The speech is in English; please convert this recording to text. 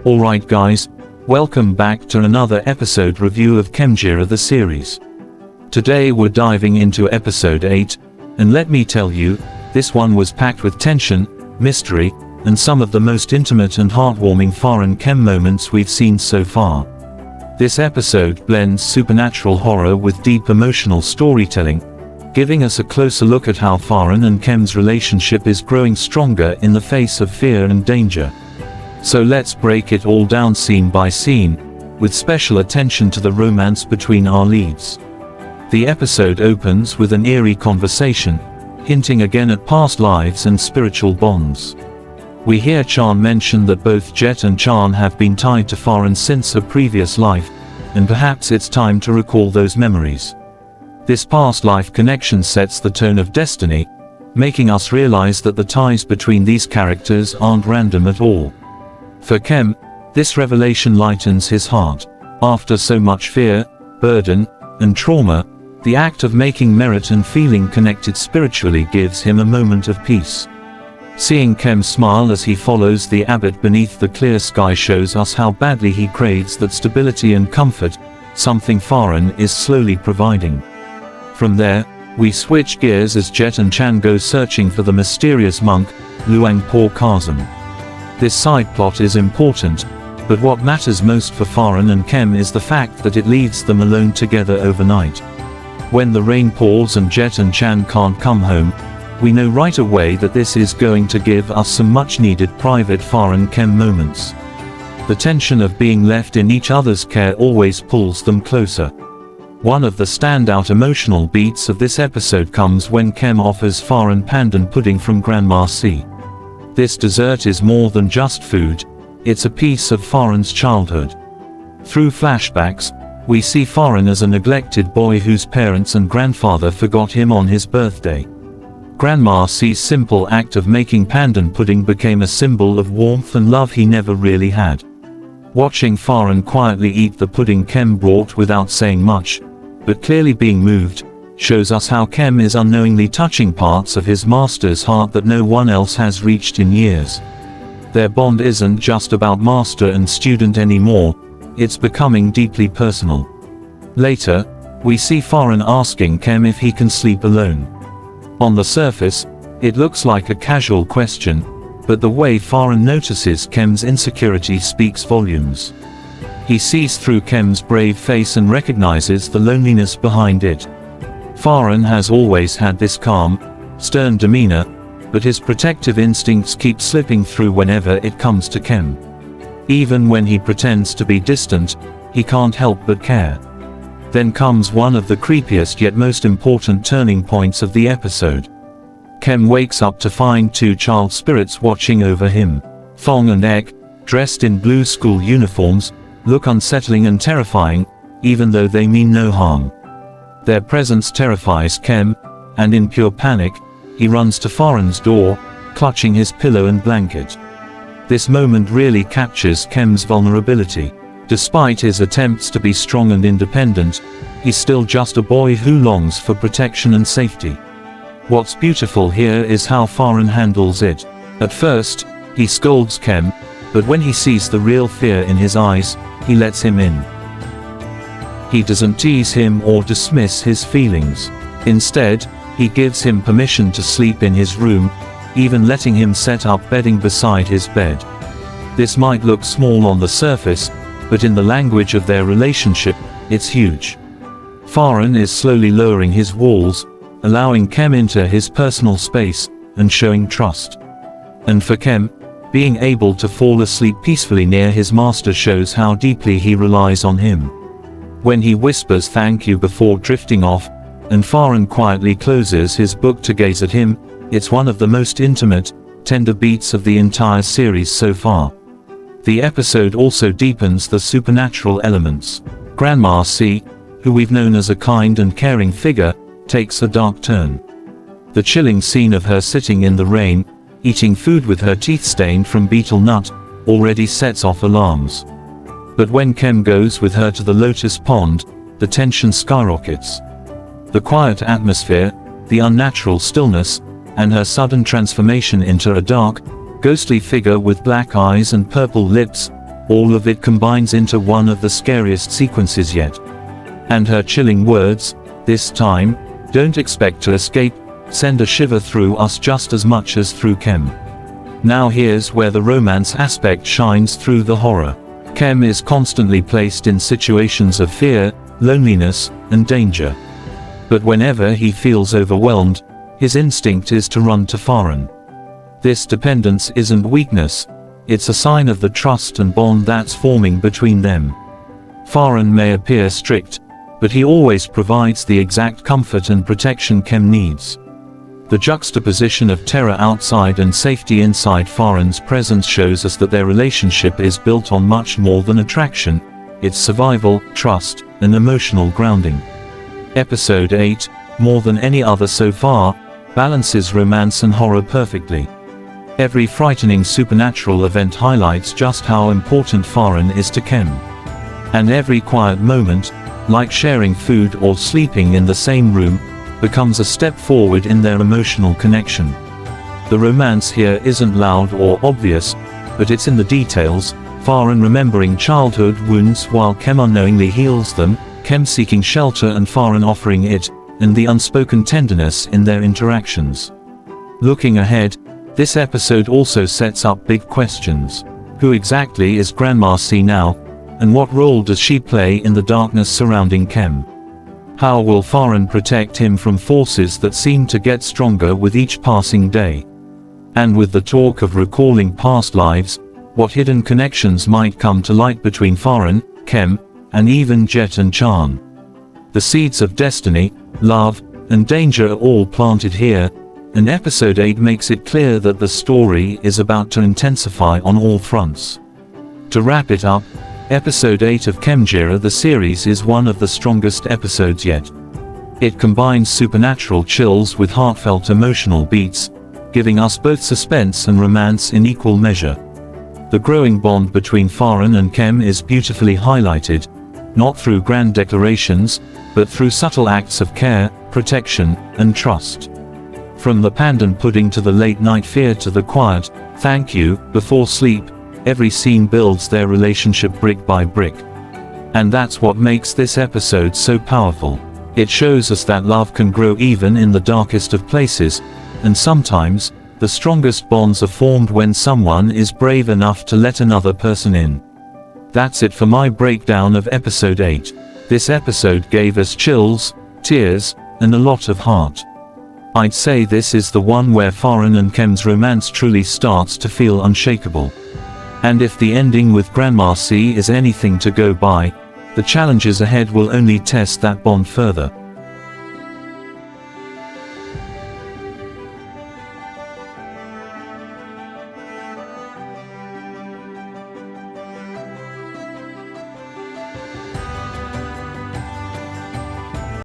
Alright guys, welcome back to another episode review of Khemjira The Series. Today we're diving into episode 8, and let me tell you, this one was packed with tension, mystery, and some of the most intimate and heartwarming Farhan Khem moments we've seen so far. This episode blends supernatural horror with deep emotional storytelling, giving us a closer look at how Farhan and Khem's relationship is growing stronger in the face of fear and danger. So let's break it all down scene by scene, with special attention to the romance between our leads. The episode opens with an eerie conversation, hinting again at past lives and spiritual bonds. We hear Chan mention that both Jet and Chan have been tied to Farhan since a previous life, and perhaps it's time to recall those memories. This past life connection sets the tone of destiny, making us realize that the ties between these characters aren't random at all. For Khem, this revelation lightens his heart. After so much fear, burden, and trauma, the act of making merit and feeling connected spiritually gives him a moment of peace. Seeing Khem smile as he follows the abbot beneath the clear sky shows us how badly he craves that stability and comfort, something Farhan is slowly providing. From there, we switch gears as Jet and Chan go searching for the mysterious monk, Luang Por Kazam. This side plot is important, but what matters most for Farhan and Khem is the fact that it leaves them alone together overnight. When the rain pours and Jet and Chan can't come home, we know right away that this is going to give us some much-needed private Farhan Khem moments. The tension of being left in each other's care always pulls them closer. One of the standout emotional beats of this episode comes when Khem offers Farhan Pandan pudding from Grandma C. This dessert is more than just food, it's a piece of Farhan's childhood. Through flashbacks, we see Farhan as a neglected boy whose parents and grandfather forgot him on his birthday. Grandma C's simple act of making pandan pudding became a symbol of warmth and love he never really had. Watching Farhan quietly eat the pudding Khem brought without saying much, but clearly being moved, shows us how Khem is unknowingly touching parts of his master's heart that no one else has reached in years. Their bond isn't just about master and student anymore, it's becoming deeply personal. Later, we see Farhan asking Khem if he can sleep alone. On the surface, it looks like a casual question, but the way Farhan notices Khem's insecurity speaks volumes. He sees through Khem's brave face and recognizes the loneliness behind it. Farhan has always had this calm, stern demeanor, but his protective instincts keep slipping through whenever it comes to Khem. Even when he pretends to be distant, he can't help but care. Then comes one of the creepiest yet most important turning points of the episode. Khem wakes up to find two child spirits watching over him. Thong and Ek, dressed in blue school uniforms, look unsettling and terrifying, even though they mean no harm. Their presence terrifies Khem, and in pure panic, he runs to Farhan's door, clutching his pillow and blanket. This moment really captures Khem's vulnerability. Despite his attempts to be strong and independent, he's still just a boy who longs for protection and safety. What's beautiful here is how Farhan handles it. At first, he scolds Khem, but when he sees the real fear in his eyes, he lets him in. He doesn't tease him or dismiss his feelings. Instead, he gives him permission to sleep in his room, even letting him set up bedding beside his bed. This might look small on the surface, but in the language of their relationship, it's huge. Farhan is slowly lowering his walls, allowing Khem into his personal space, and showing trust. And for Khem, being able to fall asleep peacefully near his master shows how deeply he relies on him. When he whispers thank you before drifting off, and Farhan quietly closes his book to gaze at him, it's one of the most intimate, tender beats of the entire series so far. The episode also deepens the supernatural elements. Grandma C, who we've known as a kind and caring figure, takes a dark turn. The chilling scene of her sitting in the rain, eating food with her teeth stained from betel nut, already sets off alarms. But when Khem goes with her to the lotus pond, the tension skyrockets. The quiet atmosphere, the unnatural stillness, and her sudden transformation into a dark, ghostly figure with black eyes and purple lips, all of it combines into one of the scariest sequences yet. And her chilling words, "This time, don't expect to escape," send a shiver through us just as much as through Khem. Now here's where the romance aspect shines through the horror. Khem is constantly placed in situations of fear, loneliness, and danger. But whenever he feels overwhelmed, his instinct is to run to Farhan. This dependence isn't weakness, it's a sign of the trust and bond that's forming between them. Farhan may appear strict, but he always provides the exact comfort and protection Khem needs. The juxtaposition of terror outside and safety inside Farhan's presence shows us that their relationship is built on much more than attraction. It's survival, trust, and emotional grounding. Episode 8, more than any other so far, balances romance and horror perfectly. Every frightening supernatural event highlights just how important Farhan is to Khem. And every quiet moment, like sharing food or sleeping in the same room, becomes a step forward in their emotional connection. The romance here isn't loud or obvious, but it's in the details, Farhan remembering childhood wounds while Khem unknowingly heals them, Khem seeking shelter and Farhan offering it, and the unspoken tenderness in their interactions. Looking ahead, this episode also sets up big questions. Who exactly is Grandma C now, and what role does she play in the darkness surrounding Khem? How will Farhan protect him from forces that seem to get stronger with each passing day? And with the talk of recalling past lives, what hidden connections might come to light between Farhan, Khem, and even Jet and Chan? The seeds of destiny, love, and danger are all planted here, and episode 8 makes it clear that the story is about to intensify on all fronts. To wrap it up, episode 8 of Khemjira the series is one of the strongest episodes yet. It combines supernatural chills with heartfelt emotional beats, giving us both suspense and romance in equal measure. The growing bond between Farhan and Khem is beautifully highlighted, not through grand declarations, but through subtle acts of care, protection, and trust. From the pandan pudding to the late-night fear to the quiet "thank you" before sleep, every scene builds their relationship brick by brick. And that's what makes this episode so powerful. It shows us that love can grow even in the darkest of places, and sometimes, the strongest bonds are formed when someone is brave enough to let another person in. That's it for my breakdown of episode 8. This episode gave us chills, tears, and a lot of heart. I'd say this is the one where Farhan and Khem's romance truly starts to feel unshakable. And if the ending with Grandma C is anything to go by, the challenges ahead will only test that bond further.